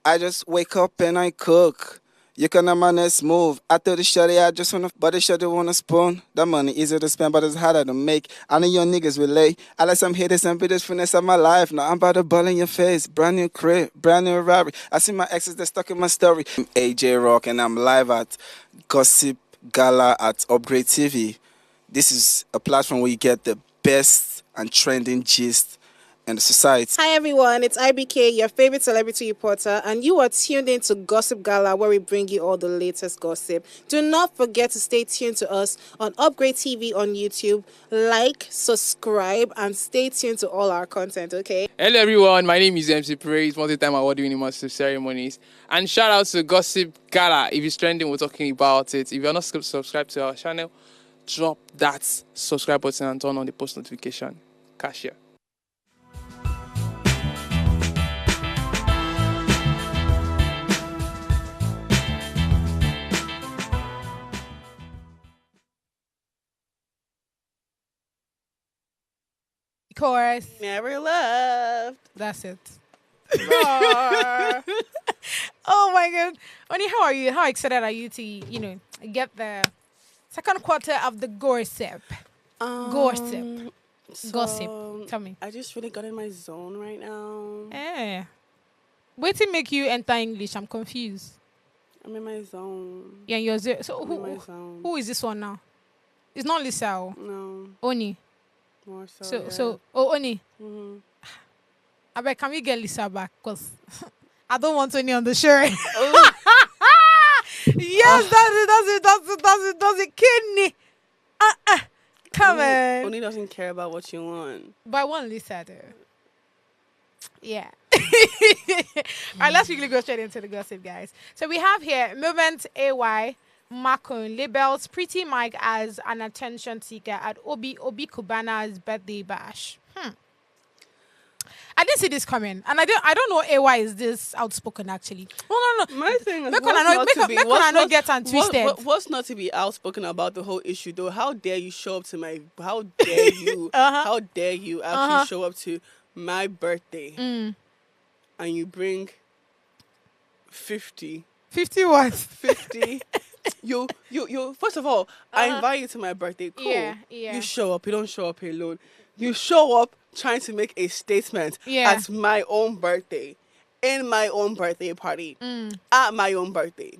I just wake up and I cook. You can have my next move. I told the shorty I just wanna, but the shorty want a spoon. That money easier to spend, but it's harder to make. I know your niggas relate. I let some haters and bitters finesse of my life. Now I'm about to ball in your face. Brand new crib, brand new Rari. I see my exes that stuck in my story. I'm AJ Rock and I'm live at Gossip Gala at Upgrade TV. This is a platform where you get the best and trending gist in the society. Hi everyone, it's IBK, your favorite celebrity reporter, and you are tuned in to Gossip Gala, where we bring you all the latest gossip. Do not forget to stay tuned to us on Upgrade TV on YouTube. Like, subscribe, and stay tuned to all our content, okay? Hello everyone, my name is MC Praise, multi-time award-winning master ceremonies. And shout out to Gossip Gala. If it's trending, we're talking about it. If you're not subscribed to our channel, drop that subscribe button and turn on the post notification. Cashier. Chorus. Never left. That's it. Oh my god. Oni, how are you? How excited are you to, get the second quarter of the gossip? Gossip. Gossip. Tell me. I just really got in my zone right now. Wait till make you enter English. I'm confused. I'm in my zone. Yeah, you're zero. So I'm in my zone. who is this one now? It's not Lisa. Oh. No. Oni. More so. So yeah. so oh Oni. Mm-hmm. I bet can we get Lisa back? Cause I don't want Oni on the show. Yes, does it, kidney. Come on. Oni doesn't care about what you want. But I want Lisa though. Yeah. All right, let's quickly go straight into the gossip, guys. So we have here Movement AY Macon labels Pretty Mike as an attention seeker at Obi Kubana's birthday bash. I didn't see this coming, and I don't know AY is this outspoken actually. No. My thing is, Make not get and twisted. What's not to be outspoken about the whole issue though? How dare you show up to my? How dare you? How dare you actually show up to my birthday and you bring 50 what? 50. You. First of all, I invite you to my birthday. Cool. Yeah. You show up. You don't show up alone. You show up trying to make a statement at my own birthday, in my own birthday party, at my own birthday.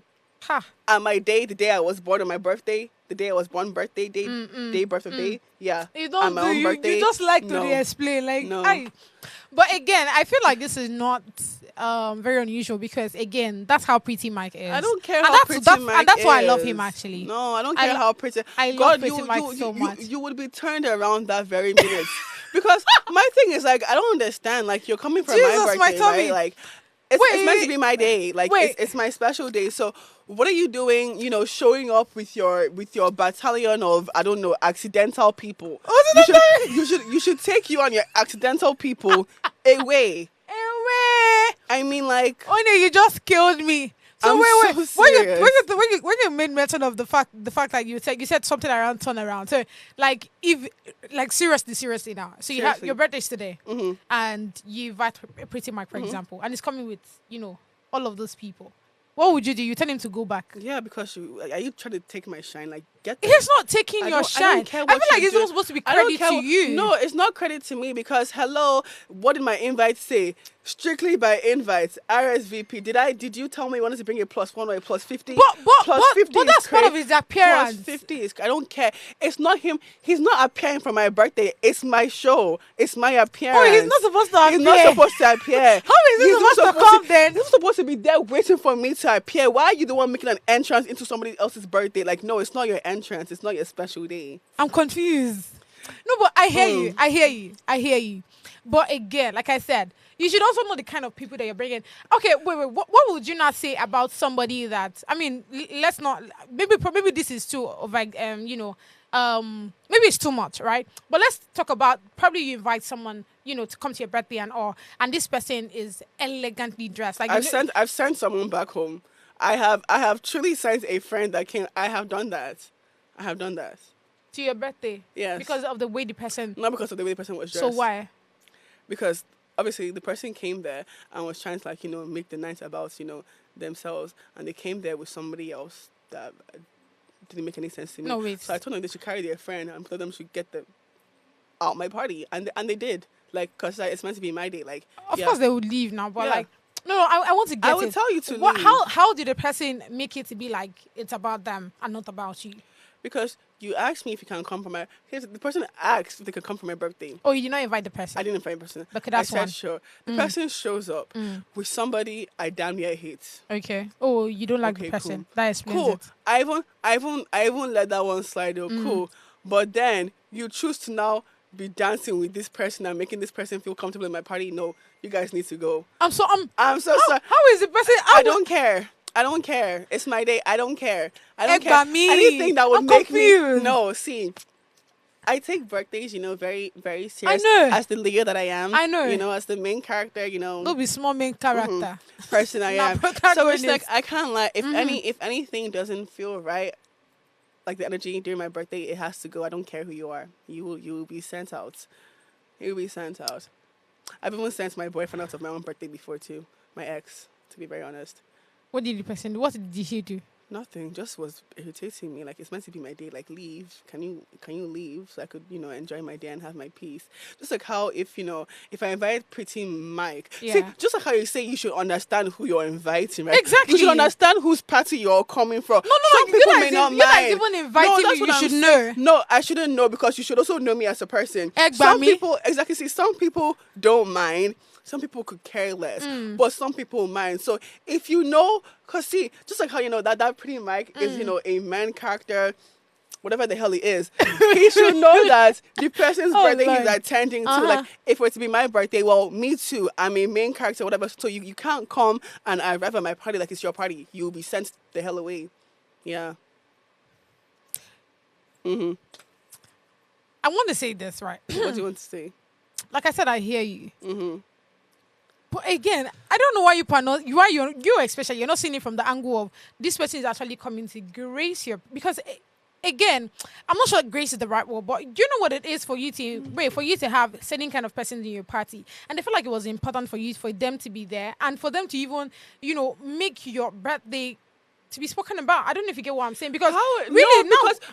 At my day, the day I was born on my birthday, the day I was born, birthday, birth of day. Yeah. You don't my own birthday. You just like to explain. Like, but again, I feel like this is not very unusual because, again, that's how Pretty Mike is. I don't care how Pretty Mike is. And that's why I love him, actually. No, I don't care how pretty. I love Pretty Mike so much. You would be turned around that very minute. Because my thing is, like, I don't understand. Like, you're coming from my birthday, right? Like, it's meant to be my day. Like, it's my special day. So what are you doing, showing up with your battalion of, I don't know, accidental people? You should take you and your accidental people away. I mean, like, oh no, you just killed me. So wait. When you made mention of the fact that you said something around turnaround. So like seriously now. So you have your birthday's today, and you invite Pretty Mike, for example, and it's coming with all of those people. What would you do? You tell him to go back. Yeah, because are you trying to take my shine? Like, get that. He's not taking your shine. I feel like it's not supposed to be credit to you. No, it's not credit to me because hello, what did my invite say? Strictly by invite, RSVP. Did you tell me you wanted to bring a +1 or a +50? But that's part of his appearance. +50 is, I don't care. It's not him. He's not appearing for my birthday. It's my show. It's my appearance. Oh, he's not supposed to appear. He's not supposed to appear. How is he supposed to come then? He's supposed to be there waiting for me to appear. Why are you the one making an entrance into somebody else's birthday? Like, no, it's not your entrance. It's not your special day. I'm confused. No, but I hear you. But again, like I said, you should also know the kind of people that you're bringing. Okay, wait. What would you not say about somebody that? I mean, let's not. Maybe this is too like maybe it's too much, right? But let's talk about probably you invite someone to come to your birthday and all, and this person is elegantly dressed. Like I've sent someone back home. I have truly sent a friend that came. I have done that. To your birthday. Yes. Because of the way the person. Not because of the way the person was dressed. So why? Because obviously the person came there and was trying to make the night about themselves, and they came there with somebody else that didn't make any sense to me. No, wait. So I told them they should carry their friend and told them should get them out my party, and they did, like, because it's meant to be my day. Like, of course they would leave now, but like, no, I want to get it. I would tell you to leave. How did the person make it to be like it's about them and not about you? Because you asked me if you can come for my. The person asked if they could come for my birthday. Oh, you did not invite the person? I didn't invite the person. But that's I said sure. The person shows up with somebody I damn near hate. Okay. Oh, you don't like the person. Cool. That explains it. I won't let that one slide. Cool. But then you choose to now be dancing with this person and making this person feel comfortable in my party. No, you guys need to go. I'm so sorry. How is the person? I don't care. It's my day. I don't care. Anything that would make me. No, see, I take birthdays, very, very serious. I know. As the leader that I am. I know. As the main character, Don't be small main character. Person I am. So it's like, I can't lie. If anything doesn't feel right, like the energy during my birthday, it has to go. I don't care who you are. You will be sent out. You will be sent out. I've even sent my boyfriend out of my own birthday before too. My ex, to be very honest. What did the person do? What did he do? Nothing. Just was irritating me. Like, it's meant to be my day. Like, leave. Can you leave so I could, enjoy my day and have my peace? Just like how if I invite Pretty Mike, see, just like how you say you should understand who you're inviting, right? Exactly. You should understand whose party you're coming from. No, Some people may not mind. You're not even inviting me. You should know. No, I shouldn't know because you should also know me as a person. Some people don't mind. Some people could care less, but some people mind. So if you know, because see, just like how that Pretty Mike is, a man character, whatever the hell he is, he should know that the person's birthday he's attending to, like, if it were to be my birthday, well, me too, I'm a main character, whatever. So you can't come and arrive at my party like it's your party. You'll be sent the hell away. Yeah. I want to say this, right? What do you want to say? Like I said, I hear you. But again, I don't know why you especially, you're not seeing it from the angle of this person is actually coming to grace your, because again, I'm not sure grace is the right word, but you know what it is for you to have certain kind of person in your party, and I feel like it was important for them to be there and for them to even make your birthday to be spoken about. I don't know if you get what I'm saying, because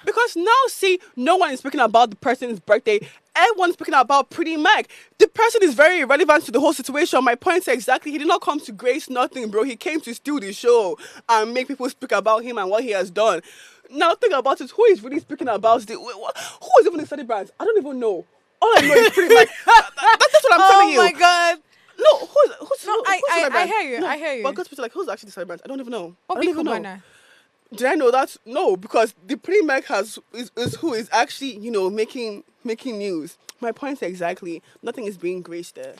because now see, no one is speaking about the person's birthday. Everyone's speaking about Pretty Mike. The person is very irrelevant to the whole situation. My point is exactly, he did not come to grace nothing, bro. He came to steal the show and make people speak about him and what he has done. Now think about it. Who is really speaking about who is even the celebrant? I don't even know. All I know is Pretty Mike. That's what I'm telling you. Oh my God. No, who's I hear you. I hear you. But God's like, who's actually the celebrant? I don't even know. Obi Kubana. Did I know that? No, because the Pretty Mike is who is actually, making news. My point is exactly, nothing is being graced there.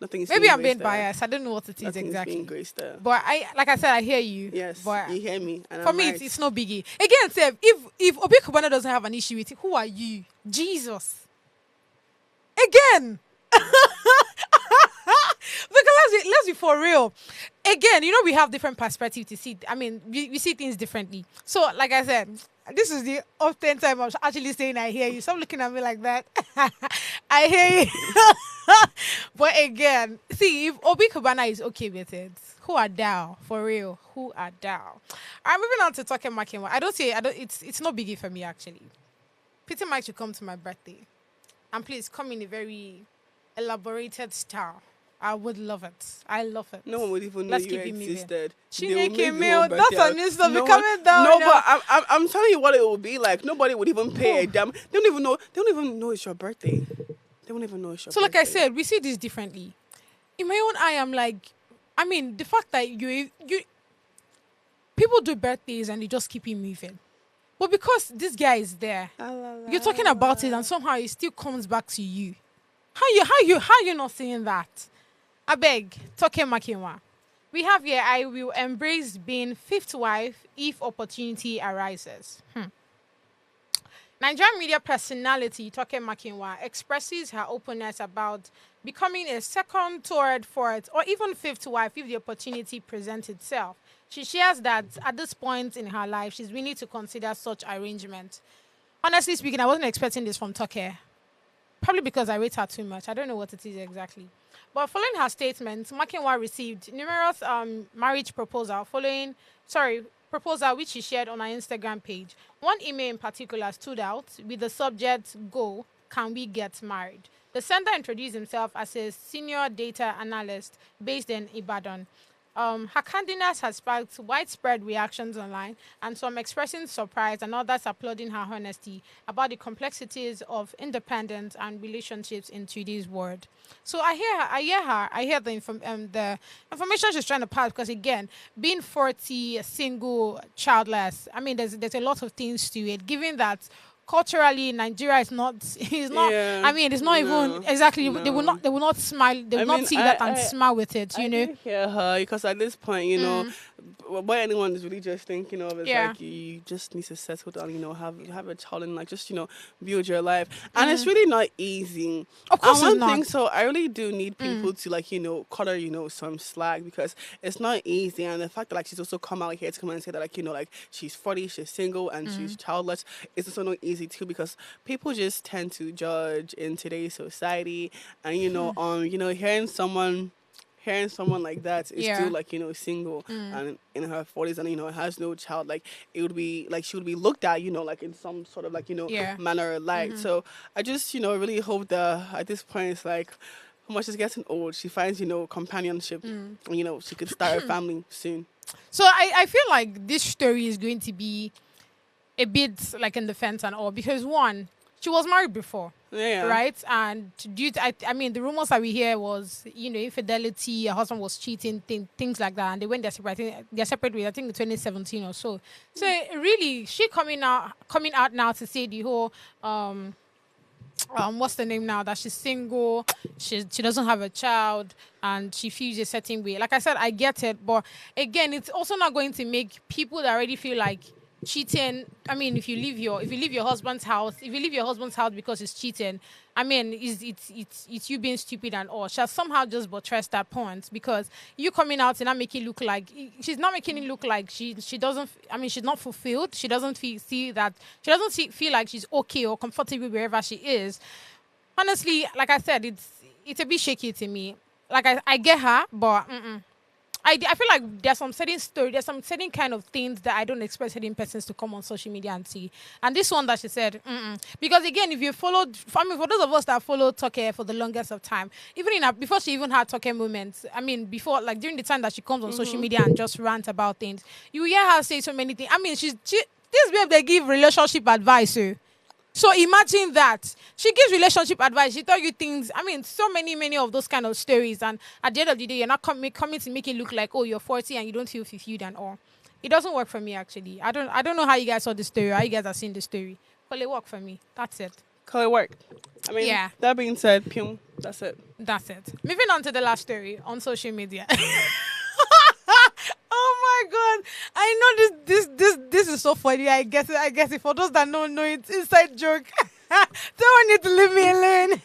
Nothing is. Maybe I'm being biased. I don't know what it is nothing exactly. Is being graced there. But like I said, I hear you. Yes, but you hear me. And for me, it's no biggie. Again, Seb, if Obi Kubana doesn't have an issue with it, who are you? Jesus. Again. Because let's be for real. Again, we have different perspectives to see. I mean, we see things differently. So, like I said, this is the often time I'm actually saying I hear you. Stop looking at me like that. I hear you. But again, see, if Obi Kubana is okay with it, who are thou? For real, who are thou? I'm moving on to talking Makinwa. It's no biggie for me, actually. Peter Mike should come to my birthday. And please come in a very elaborated style. I would love it. I love it. No one would even know you existed. Chineke meal. That's a new stuff. Coming down. No, but I'm telling you what it will be like. Nobody would even pay a damn. They don't even know it's your birthday. They won't even know it's your birthday. So like I said, we see this differently. In my own eye, I'm like, I mean, the fact that you people do birthdays and they just keep it moving. But because this guy is there, you're talking about it and somehow it still comes back to you. How you not seeing that? I beg, Toke Makinwa. We have here, I will embrace being fifth wife if opportunity arises. Nigerian media personality Toke Makinwa expresses her openness about becoming a second, third, fourth, or even fifth wife if the opportunity presents itself. She shares that at this point in her life, she's willing to consider such arrangement. Honestly speaking, I wasn't expecting this from Toke. Probably because I rate her too much. I don't know what it is exactly. But following her statement, Makinwa received numerous marriage proposal which she shared on her Instagram page. One email in particular stood out with the subject, "Go, can we get married?" The sender introduced himself as a senior data analyst based in Ibadan. Her candidness has sparked widespread reactions online, and some expressing surprise and others applauding her honesty about the complexities of independence and relationships in today's world. So I hear the information she's trying to pass, because again, being 40, single, childless, I mean, there's a lot of things to it, given that culturally Nigeria is not Yeah, I mean, it's not even exactly. No. They will not smile, they will not see that and smile with it, I know. hear her, because at this point, what anyone is really just thinking of is like, you just need to settle down, have a child and just build your life, and it's really not easy. Of course, and it's one thing, not. so I really do need people to cut her some slack, because it's not easy. And the fact that she's also come out here to come and say that she's 40, she's single, and she's childless, it's also not easy too, because people just tend to judge in today's society, and hearing someone hearing someone like that is Yeah. still like, single and in her 40s and, has no child, like it would be like she would be looked at, like in some sort of like, Yeah. manner or light. So I just, really hope that at this point it's like, how much she's getting old, she finds, companionship, and, she could start a family soon. So I feel like this story is going to be a bit like in the fence and all, because one, she was married before. Yeah. Right? And due to, I mean, the rumors that we hear was, infidelity, her husband was cheating, things like that. And they went their separate, I think they're separate with, I think, in 2017 or so. So really, she coming out now to say the whole, what's the name now, that she's single, she doesn't have a child, and she feels a certain way. Like I said, I get it. But again, it's also not going to make people that already feel like cheating. I mean, if you leave your husband's house, because it's cheating, I mean, it's you being stupid and all. She'll somehow just buttress that point, because you coming out and not making it look like she's not making it look like she doesn't. I mean, she's not fulfilled. She doesn't feel like she's okay or comfortable wherever she is. Honestly, like I said, it's a bit shaky to me. Like I get her, but. I feel like there's some certain kind of things that I don't expect certain persons to come on social media and see. And this one that she said, because again, if you followed, for those of us that followed Toke for the longest of time, even before she even had Toke moments, I mean, before, like during the time that she comes on social media and just rant about things, you hear her say so many things. I mean, this babe, they give relationship advice, So imagine that. She gives relationship advice. She tell you things. I mean, so many of those kind of stories. And at the end of the day, you're not coming to make it look like, oh, you're 40 and you don't feel fulfilled and all. It doesn't work for me, actually. I don't know how you guys saw the story, how you guys have seen the story. But it worked for me. That's it. Call it work. I mean, yeah. That being said, Pyum, that's it. That's it. Moving on to the last story on social media. Oh my God! I know this is so funny. I guess it. For those that don't know, it's inside joke. Don't need to leave me alone.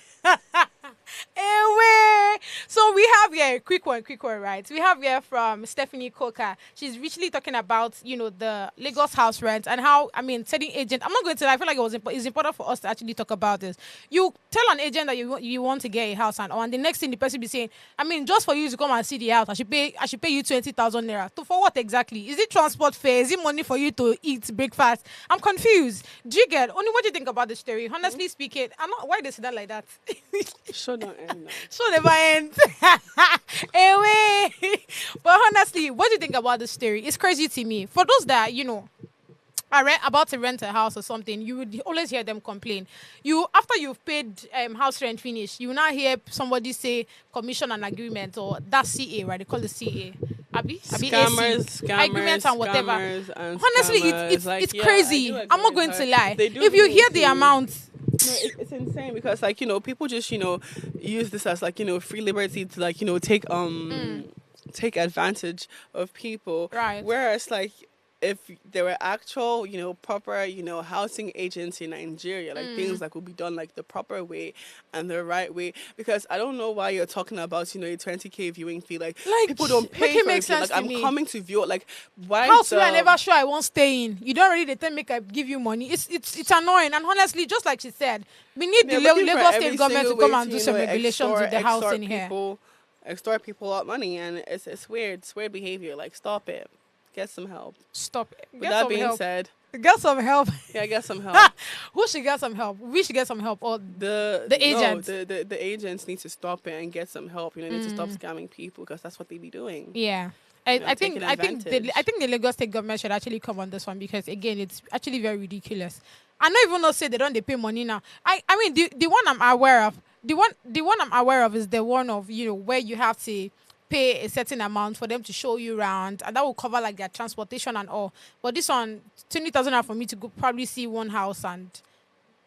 Anyway, so we have here quick one, right? We have here from Stephanie Coker. She's richly talking about the Lagos house rent and how, I mean, setting agent. I'm not going to. I feel like it's important for us to actually talk about this. You tell an agent that you want to get a house and the next thing the person be saying, I mean, just for you to come and see the house, I should pay you 20,000 naira. For what exactly? Is it transport fare? Is it money for you to eat breakfast? I'm confused. Do you get? Only what do you think about the story? Honestly speaking, I'm not. Why they say that like that? Show don't end now. Show never ends. Anyway, but honestly, what do you think about the story? It's crazy to me. For those that are about to rent a house or something, you would always hear them complain. After you've paid house rent finish, you will now hear somebody say commission and agreement, or that CA, right? They call it CA. Scammers, agreements and whatever. And honestly, scammers. it's crazy. I'm not going to lie. If you hear the amount. No, it's insane because people just use this as free liberty to take advantage of people, right? Whereas if there were actual proper housing agents in Nigeria, things would be done the proper way and the right way, because I don't know why you're talking about a 20K viewing fee, people don't pay for it. I'm coming to view why house I never sure I won't stay in. You don't really make I give you money. It's annoying. And honestly, just like she said, we need the Lagos state government to come and do some regulations with the house in here. Extort people out money, and it's weird. It's weird behavior. Stop it. Get some help. Stop it. With that being said, get some help. Yeah, get some help. Who should get some help? We should get some help, or the agents. No, the agents need to stop it and get some help. They need to stop scamming people, because that's what they be doing. Yeah. I think the Lagos state government should actually come on this one, because again, it's actually very ridiculous. I don't even know say they pay money now. I mean the one I'm aware of. The one I'm aware of is the one of where you have to pay a certain amount for them to show you around, and that will cover their transportation and all. But this one, 20,000 for me to go probably see one house, and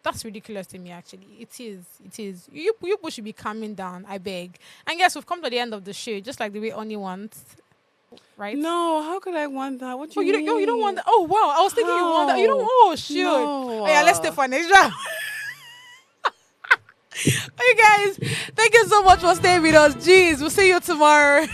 that's ridiculous to me. Actually, it is. You people should be calming down, I beg. And yes, we've come to the end of the show, just like the way Oni wants. Right? No, how could I want that? What do you mean? You don't want that? Oh wow, I was thinking you want that. You don't. Oh shoot. No. Oh, yeah, let's stay for next round. Hey guys, thank you so much for staying with us. Jeez, we'll see you tomorrow.